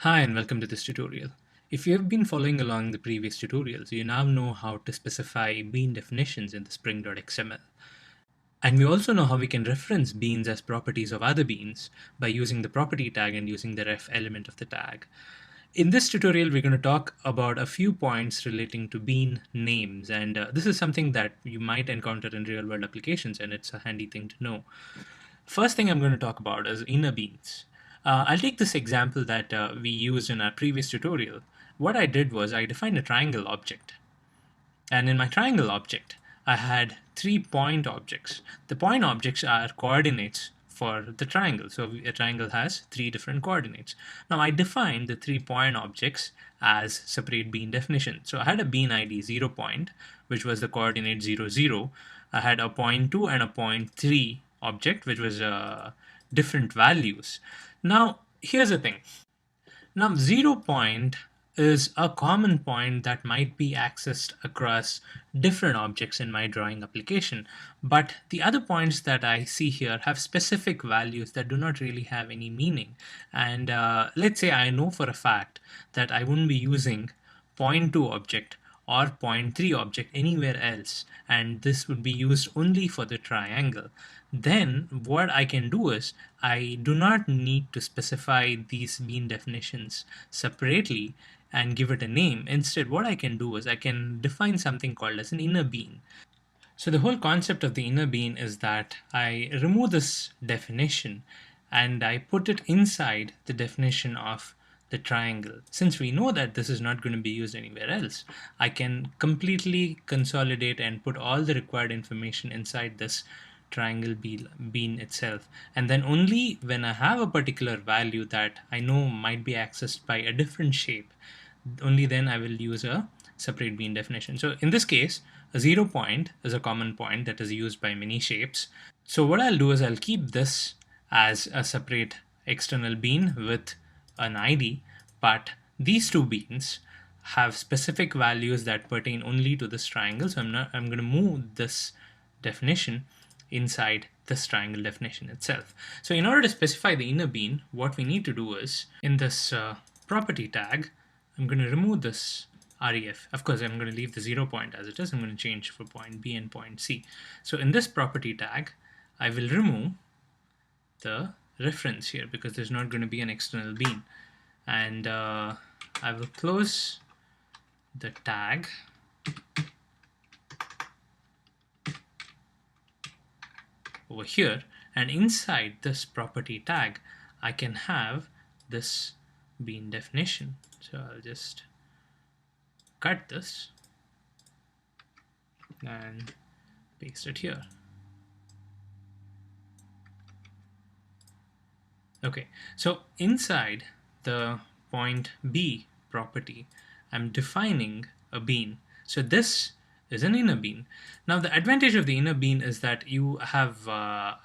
Hi and welcome to this tutorial. If you have been following along the previous tutorials, you now know how to specify bean definitions in the spring.xml. And we also know how we can reference beans as properties of other beans by using the property tag and using the ref element of the tag. In this tutorial, we're going to talk about a few points relating to bean names, and this is something that you might encounter in real-world applications, and it's a handy thing to know. First thing I'm going to talk about is inner beans. I'll take this example that we used in our previous tutorial. What I did was I defined a triangle object. And in my triangle object, I had 3 point objects. The point objects are coordinates for the triangle. So a triangle has 3 different coordinates. Now I defined the 3 point objects as separate bean definition. So I had a bean ID 0 point, which was the coordinate 0, 0. I had a 0.2 and a 0.3 object, which was different values. Now here's the thing. Now, 0 point is a common point that might be accessed across different objects in my drawing application. But the other points that I see here have specific values that do not really have any meaning. And let's say I know for a fact that I wouldn't be using 0.2 object or 0.3 object anywhere else, and this would be used only for the triangle. Then what I can do is I do not need to specify these bean definitions separately and give it a name. Instead, what I can do is I can define something called as an inner bean. So the whole concept of the inner bean is that I remove this definition and I put it inside the definition of the triangle. Since we know that this is not going to be used anywhere else, I can completely consolidate and put all the required information inside this triangle bean itself. And then only when I have a particular value that I know might be accessed by a different shape, only then I will use a separate bean definition. So in this case, a 0 point is a common point that is used by many shapes. So what I'll do is I'll keep this as a separate external bean with an ID, but these two beans have specific values that pertain only to this triangle. So I'm going to move this definition inside this triangle definition itself. So in order to specify the inner bean, what we need to do is in this property tag, I'm going to remove this ref. Of course, I'm going to leave the 0 point as it is. I'm going to change for point B and point C. So in this property tag, I will remove the reference here because there's not going to be an external bean. And I will close the tag. Over here, and inside this property tag, I can have this bean definition. So I'll just cut this and paste it here. Okay, so inside the point B property, I'm defining a bean. So this is an inner bean. Now the advantage of the inner bean is that you have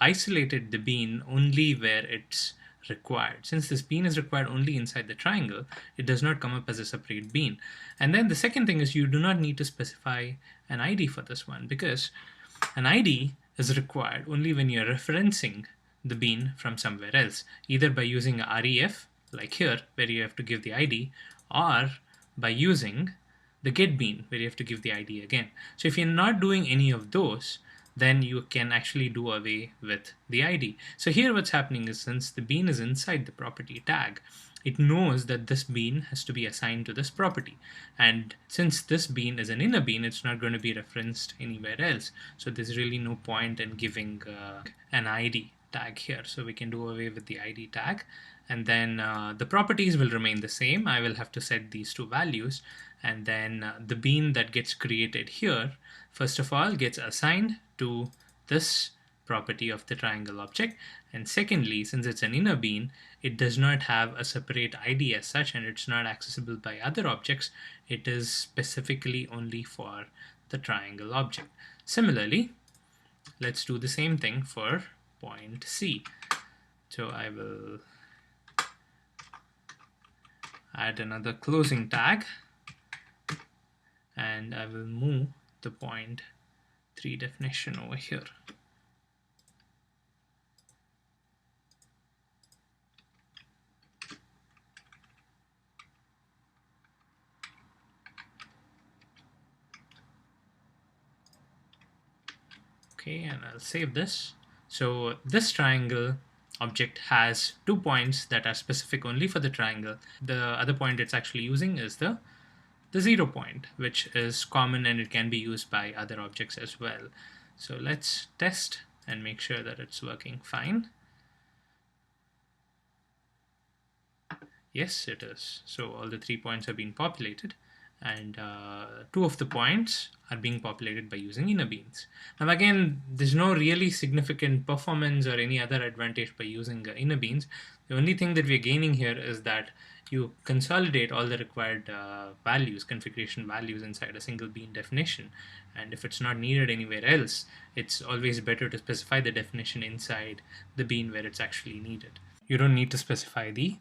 isolated the bean only where it's required. Since this bean is required only inside the triangle, it does not come up as a separate bean. And then the second thing is you do not need to specify an ID for this one, because an ID is required only when you're referencing the bean from somewhere else, either by using a ref, like here, where you have to give the ID, or by using the get bean, where you have to give the ID again. So if you're not doing any of those, then you can actually do away with the ID. So here what's happening is, since the bean is inside the property tag, it knows that this bean has to be assigned to this property. And since this bean is an inner bean, it's not going to be referenced anywhere else. So there's really no point in giving an ID tag here. So we can do away with the ID tag. And then the properties will remain the same. I will have to set these two values. And then the bean that gets created here, first of all, gets assigned to this property of the triangle object. And secondly, since it's an inner bean, it does not have a separate ID as such, and it's not accessible by other objects. It is specifically only for the triangle object. Similarly, let's do the same thing for point C. So I will add another closing tag, and I will move the point 3 definition over here. Okay, and I'll save this. So this triangle object has 2 points that are specific only for the triangle. The other point it's actually using is the 0 point, which is common and it can be used by other objects as well. So let's test and make sure that it's working fine. Yes, it is. So all the 3 points have been populated, and 2 of the points are being populated by using inner beans. Now again, there's no really significant performance or any other advantage by using inner beans. The only thing that we're gaining here is that you consolidate all the required values, configuration values inside a single bean definition. And if it's not needed anywhere else, it's always better to specify the definition inside the bean where it's actually needed. You don't need to specify the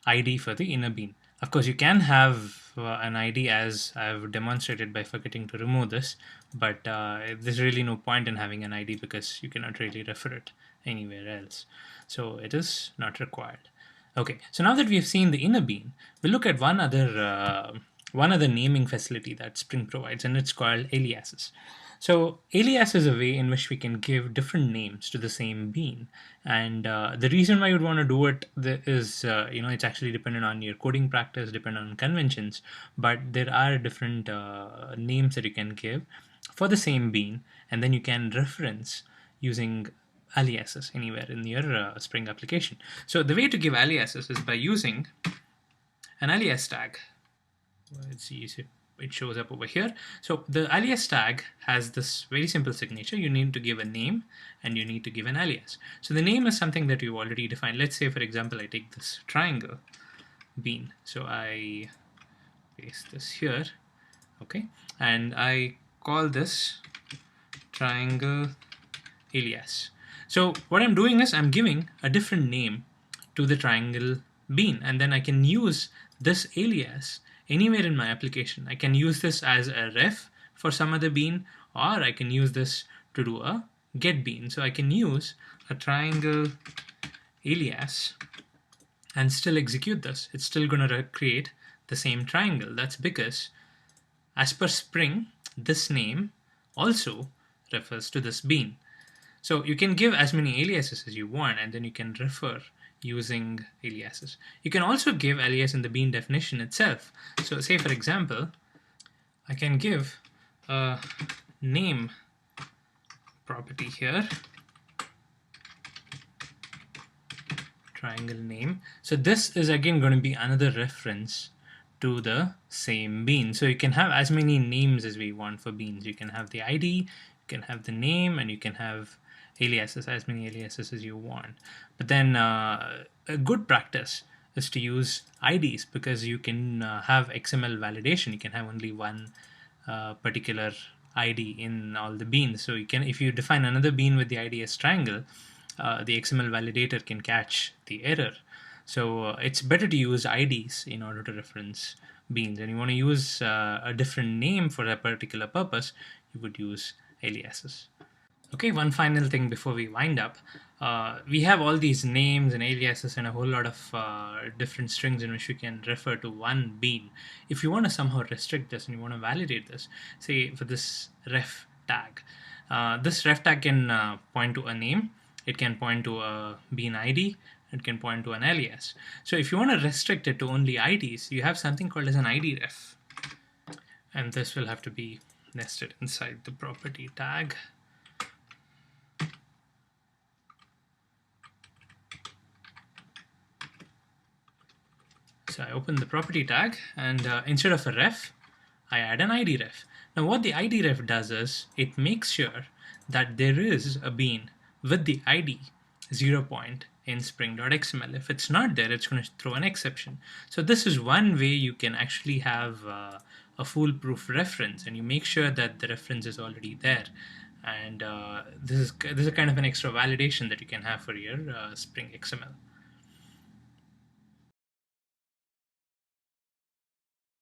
ID for the inner bean. Of course, you can have an ID as I've demonstrated by forgetting to remove this, but there's really no point in having an ID because you cannot really refer it anywhere else. So it is not required. Okay, so now that we have seen the inner bean, we'll look at one other naming facility that Spring provides, and it's called Aliases. So alias is a way in which we can give different names to the same bean, and the reason why you'd want to do it is it's actually dependent on your coding practice, dependent on conventions, but there are different names that you can give for the same bean, and then you can reference using aliases anywhere in your Spring application. So the way to give aliases is by using an alias tag. Let's see if it shows up over here. So the alias tag has this very simple signature. You need to give a name and you need to give an alias. So the name is something that you've already defined. Let's say, for example, I take this triangle bean. So I paste this here, okay, and I call this triangle alias. So what I'm doing is I'm giving a different name to the triangle bean, and then I can use this alias anywhere in my application. I can use this as a ref for some other bean, or I can use this to do a get bean. So I can use a triangle alias and still execute this. It's still going to create the same triangle. That's because as per Spring, this name also refers to this bean. So you can give as many aliases as you want, and then you can refer using aliases. You can also give alias in the bean definition itself. So say, for example, I can give a name property here, triangle name. So this is again going to be another reference to the same bean. So you can have as many names as we want for beans. You can have the ID, you can have the name, and you can have aliases, as many aliases as you want. But then a good practice is to use IDs, because you can have XML validation. You can have only one particular ID in all the beans. So you can, if you define another bean with the ID as triangle, the XML validator can catch the error. So it's better to use IDs in order to reference beans. And you want to use a different name for a particular purpose, you would use aliases. Okay, one final thing before we wind up. We have all these names and aliases and a whole lot of different strings in which we can refer to one bean. If you want to somehow restrict this and you want to validate this, say for this ref tag, this ref tag can point to a name, it can point to a bean ID, it can point to an alias. So if you want to restrict it to only IDs, you have something called as an idref. And this will have to be nested inside the property tag. So I open the property tag, and instead of a ref, I add an idref. Now what the idref does is, it makes sure that there is a bean with the ID 0 point in spring.xml. If it's not there, it's going to throw an exception. So this is one way you can actually have a foolproof reference, and you make sure that the reference is already there. And this is kind of an extra validation that you can have for your Spring XML.